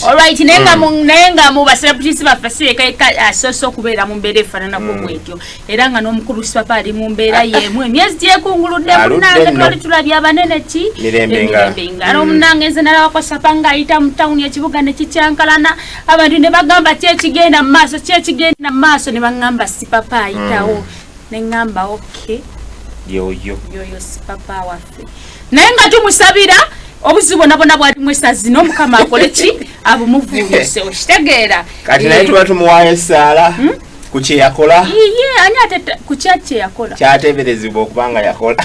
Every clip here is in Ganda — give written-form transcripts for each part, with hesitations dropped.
Alright, nenga mu celebrities bafase ka soso kubera mu mbere fanana ko mwetyo. Era nga no mukuru papa ali mu mbera yemwe. Myezi je kunguludde munange twali tulabya abanene ki. Mirembenga. Aro munange nzenala wako sapanga ita mu town ya Kibuga ne kicyankalana. Abantu ne bagamba kyekigenda maso ne bangamba si papa itawo. Ne ngamba okay. Yo si papa wafe. Nenga tumusabira obuzibu nabona bwali mwesazi no mukama akole ki abumuvuuse okitegeera kati naye tuba tumuwaye sala kuki yakola ani ate kuki yakola kyateberezibwa okubanga yakola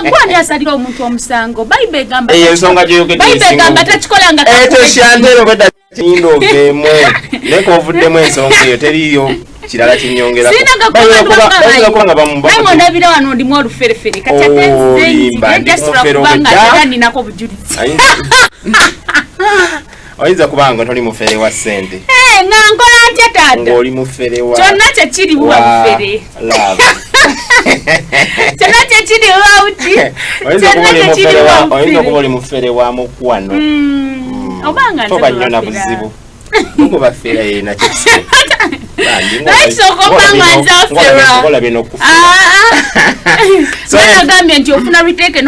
gwani asalira omuntu omusango Bible gamba ensonga Bible gamba takikolanga tosyantero kwedda kindo vemo neko ovuddemu ensonga eyo teriyo kirala kinyongera kubanga bamubanga nabira wano ndimu oluferefere kati atenze ninako bujulizi oyinza kubanga toli mufere wa sente ngankola ntya taata ng'oli mufere wa kyonna kyekiri wa mufere kyonna kyekiri wa uti oyinza kuba oli mufere wa mukwano obanga tobanyona buzibu Mungu bafera yena chese. So nagambye nti ofuna retake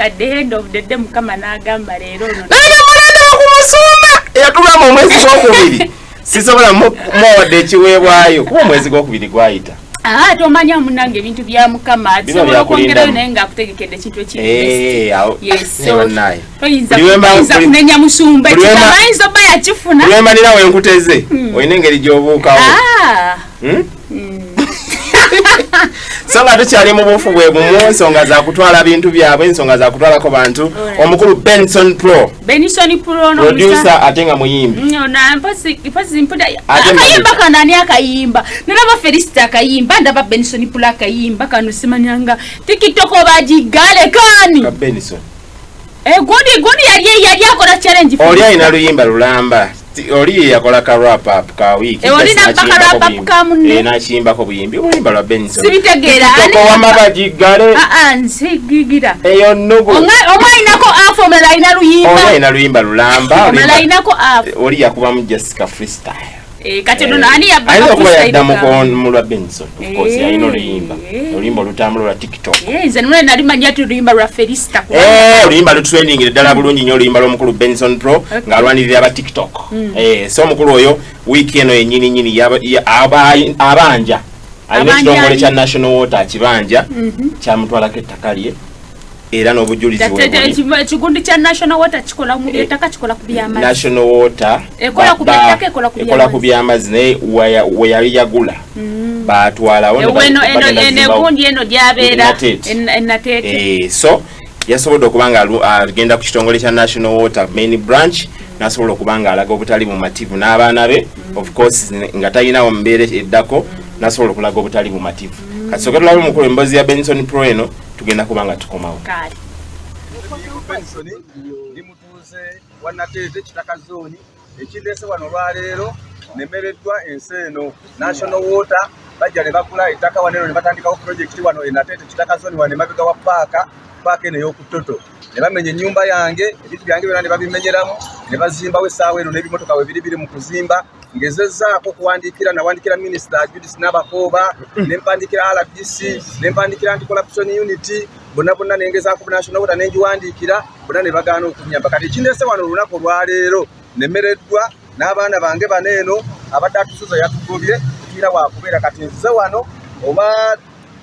at the end of the day mukama nagamba lero no. Mulanda okumusuma yatula mu mwezi gw'okubiri. Sisobola mode kiweebwayo kuba mwezi gw'okubiri gwayita. Tomanya munange ebintu bya mukama asobola kwongerayo naye nga akutegekedde kintu ekindi. Yes, so toyinza kunenya musumba ekitamayinza oba yakifuna. Lwemalira wenkuteze oyina engeri gy'obuukawo. So nga tukyali mu bufu bwe bumu ensonga za kutwala bintu byabwe ensonga za kutwalako bantu omukulu Benson Pro no producer ate nga muyimbi na mpasi mpuda akayimba kanani akayimba nalaba Felista akayimba ndaba Benson Pro akayimba kanu simanyanga TikTok obagigale kani Benson godi yali akola challenge oli ayina luyimba lulamba oli yakola ka wrap up ka wiki oli na wrap up ka munne na chimba ko buyimbi oluyimba lwa Benson sibitegeera ani ko wamabagigale nsigigira eyo nugo omwayina ko afomela ina luyimba oli ayina luyimba lulamba omwayina ko oli yakuba mu Jessica freestyle kati ndo nani ya baba freestyle mu lwa Benson of course ayina oluyimba lutambula lwa TikTok nze nule nali manya tu oluyimba lwa Felista oluyimba lutrending ddala bulungi nnyo oluyimba lw'omukulu Benson Pro ng'alwanirira aba TikTok so omukulu oyo wiiki eno yennyini abanja alina ekitongole kya National Water akibanja kyamutwalako ettaka lye era n'obujulizi ekigundi kya National Water kikola mu ettaka kikola ku by'amazzi National Water ekola ku by'ettaka ekola ku by'amazzi naye we yali yagula batwalawo egundi eno gyabeera ennateete so yasobodde okuba nga agenda ku kitongole kya National Water main branch nasobola okuba nga alaga obutali bumativu n'abaana be of course nga talinawo mbeera eddako nasobola okulaga obutali bumativu kati soke tulabe omukulu emboozi ya Benson Pro eno tugenda kuba nga tukomawo Benson ndi mutuuze wa Nateete kitaka zone ekindeese wano olwaleero nemereddwa ensi eno National Water bajja ne bagula ettaka wano ne batandikawo project wano e Nateete kitaka zone wano emabega wa paaka eno ey'okutoto ne bamenya ennyumba yange ebintu byange byonna ne babimenyeramu ne bazimbawo essaawa eno n'ebimotoka we biri mu kuzimba ngezezzaako okuwandiikira nawandikira Minisita Judith Nabakooba nempandikira RDC nempandikira Anti-Corruption Unity bonna nengezaako National Water nengiwandiikira bonna ne bagaana okunyamba kati ekindeese wano olunaku olwaleero nemereddwa n'abaana bange baneeno abadde atusuza yatugobye tukiira wakubeera kati nzize wano oba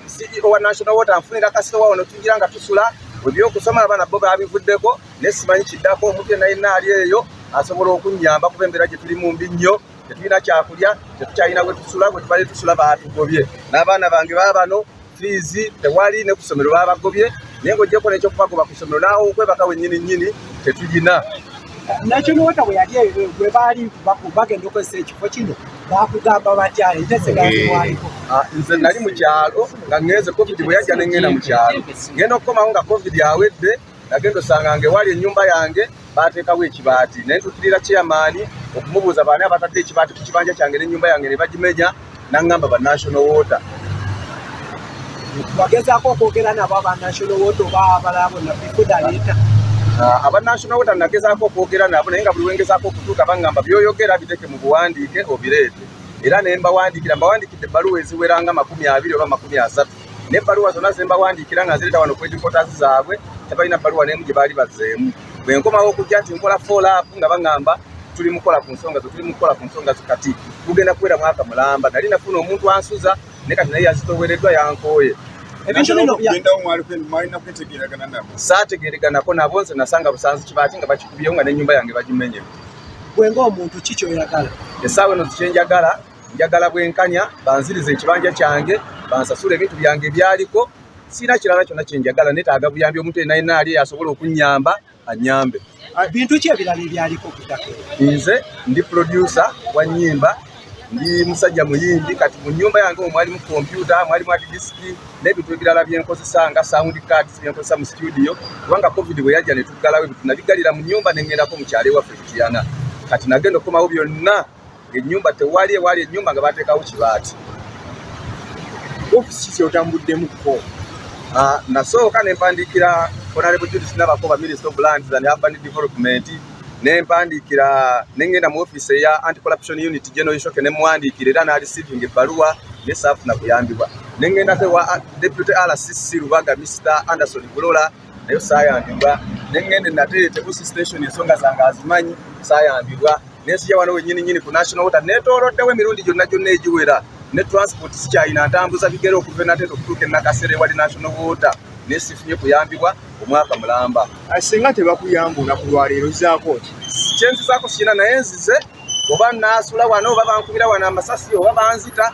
CEO wa National Water nfunira kasitowa wano tugira nga tusula ebyokusoma abaana bo babivuddeko nesimanyi kiddako omuntu yenna yenna ali eyo asobola okunyamba kuba embeera gye tuli mu mbi nnyo tetulina kyakulya tetukyalina we tusula bwe tubale tusula baatugobye n'abaana bange baabano fiizi tewali ne ku ssomero baabagobye naye ng'ojjeko n'ekyokubagoba ku ssomero naawo okwebaka wennyini tetulina National Water bwe yali bwe baali bagenda okozesa ekifo kino bakugamba batya entesegawaliko nze nali mu kyalo nga ŋŋenze covid bwe yajja ne ŋŋenda mu kyalo ngenda okukomawo nga covid awedde nagenda osanga nge wali ennyumba yange baateekawo ekibaati naye ntuukirira chairman okumubuuza baani abatadde ekibaati ku kibanja kyange n'ennyumba yange ne bagimenya n'aŋŋamba ba National Water bagezaako okwogera nabo aba National Water oba abalala bonna bifudaleeta aba national water nagezaako okwogera nabo naye nga buli wengezaako okutuuka bangamba byoyogera biteke mu buwandiike obireete era ne mbawandikidde ebbaluwa eziwera nga 20 oba 30 n'ebbaluwa zonna ze mbawandiikira nga nzireeta wano ku headquarters zaabwe tebalina bbaluwa n'emu gye baali bazzeemu bwe nkomawo okujja nti nkola follow-up nga bagamba tuli mukola ku nsonga zo kati tugenda kuwera mwaka mulamba nali nafuna omuntu ansuza ne kati naye yazitowereddwa yankooye ebintu bino saategereganako nabo nze nasanga busanzi kibaati nga bakikubyewo nga n'ennyumba yange bagimenye gwe ng'omuntu ki kyoyagala essaawa eno njagala bwenkanya banzirize ekibanja kyange bansasula ebintu byange ebyaliko siina kirala kyonna kyenjagala netaaga buyambi omuntu yenna ali asobola okunnyamba annyambe bintu ki ebirala ebyaliko kutaka nze ndi producer wa nnyimba ndi musajja muyimbi kati mu nnyumba yange mwalimu kompyuta mwalimu hard disk n'ebintu ebirala byenkozesa nga sound cards byenkozesa mu studio kubanga covid bwe yajja ne tuggalawo ebintu nabigalira mu nnyumba nengendako mu kyalo ewaffe Kitiyana kati nagenda okukomawo byonna ennyumba tewali ennyumba nga bateekawo kibaati ofisi kyotambuddemuko nasooka nempandiikira Honorable Judith Nabakoba Minister of Lands and Urban Development nempandiikira nengenda mu office ya Anti-Corruption Unit General Shoke nemuwandiikira era na receiving ebbaluwa ne saafu nakuyambibwa nengenda wa Deputy RCC Rubaga Mr. Anderson Bulola nayo saayambibwa nengende nate Tebusi Station ensonga zange azimanyi saayambibwa nesija wano wennyini ku National Water netoloddewo emirundi gyonna egiwera ne transport sikyayina ntambuza bigere okuva Nateto okutuuka Nakasere wali National Water nesifunye kuyambibwa omwaka mulamba asinga tebakuyamba ku lwaleero zaako kyenzizaako siyina naye nzize oba naasula wano oba bankubira wano amasasi oba banzita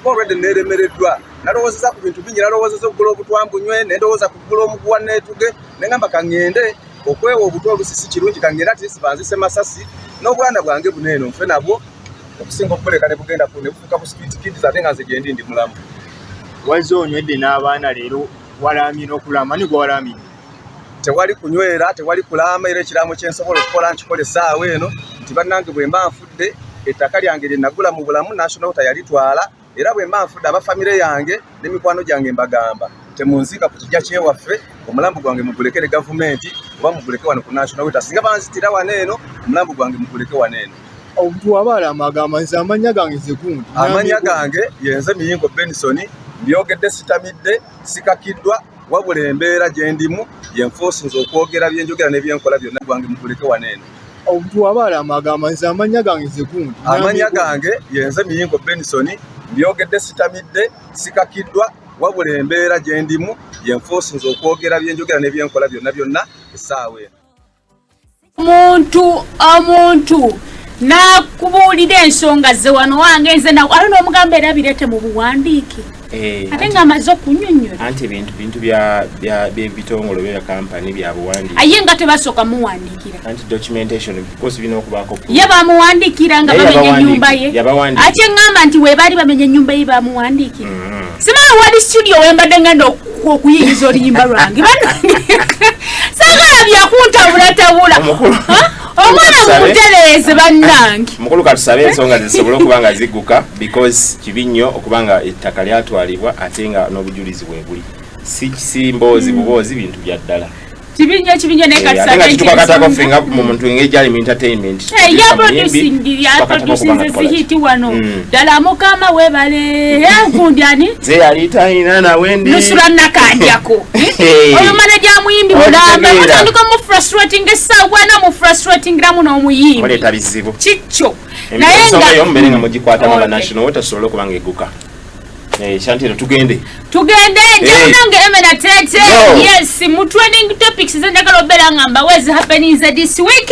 already neeremereddwa nalowoozeza ku bintu bingi nalowoozeza okugula obutwambunywe nendowooza kugula omuguwa neetuge nengamba kaŋŋende okwewa obutwa obusisi kirungi kaŋŋende ati banzise masasi n'obwana bwange buneeno nfe nabwo okusinga okukoleka ne bugenda ku ne bufuuka bu street kids ate nga nze gye ndi mulamu wazze onywedde n'abaana leero walaamye n'okulama ni gwe walaamye tewali kunywera tewali kulaama era ekiraamo kyensobola okukola nkikola essaawa eno nti bannange bwe mba nfudde ettaka lyange lye nagula mu bulamu National Water yalitwala era bwe mba nfudde abafamire yange n'emikwano gyange mbagamba temunziika ku kijja kyewaffe omulambo gwange mugulekere gavumenti oba muguleke wano ku National Water singa banzitira wano eno omulambo gwange muguleke wano eno omuntu wabaala amagamba nze amanya gange zekundi amanya gange yenze Miyingo Benson byogedde sitamidde sikakiddwa wabula embeera gye ndimu yenfoosinze okwogera byenjogera n'ebyenkola byonna gwange muguleke wano eno omuntu wabaala amagamba nze amanya gange zekundi amanya gange yenze Miyingo Benson byogedde sitamidde sikakiddwa wabula embeera gye ndimu yenfoosinze okwogera byenjogera n'ebyenkola byonna essaawa eno omuntu nakubuulira ensonga ze wano wange nze ate n'omugamba era bireete mu buwandiike ate nga amaze okunnyonnyola anti bintu by'ebitongole bya kampani bya buwandiike aye nga tebasooka muwandiikira anti documentation because bino okubaako ye bamuwandiikira nga bamenya ennyumba ye ate ngamba nti webaali bamenya ennyumba ye bamuwandiikira simanyi wali studio wembadde ngenda okuyingiza oluyimba lwange sagala byakuntabulatabula omwana mutereeze bannange mukulu katusabe ensonga zisobola okuba nga zigguka because kibi nnyo okuba nga ettaka lyatwalibwa ate nga n'obujulizi bwe buli si mboozi buboozi bintu bya ddala kibinyo naye katukakatako ffe nga mu muntu engeri mu entertainment yaproducinze zihiti wano ddala mukama webale enkundi ani ze yali talina nawe ndi nusula nakajjako oyo manaja muyimbi mulamba mutandika mu frustrating essaawana mu frustrating ramu n'omuyimbi oleeta bizibu kikyo naye nga yo mbeere nga mugikwatamu ba National Water sobola okuba nga egguka Shantino tugende jamunange emena tete yes mu training topics zenjagala obeera ngamba wezi happenings this week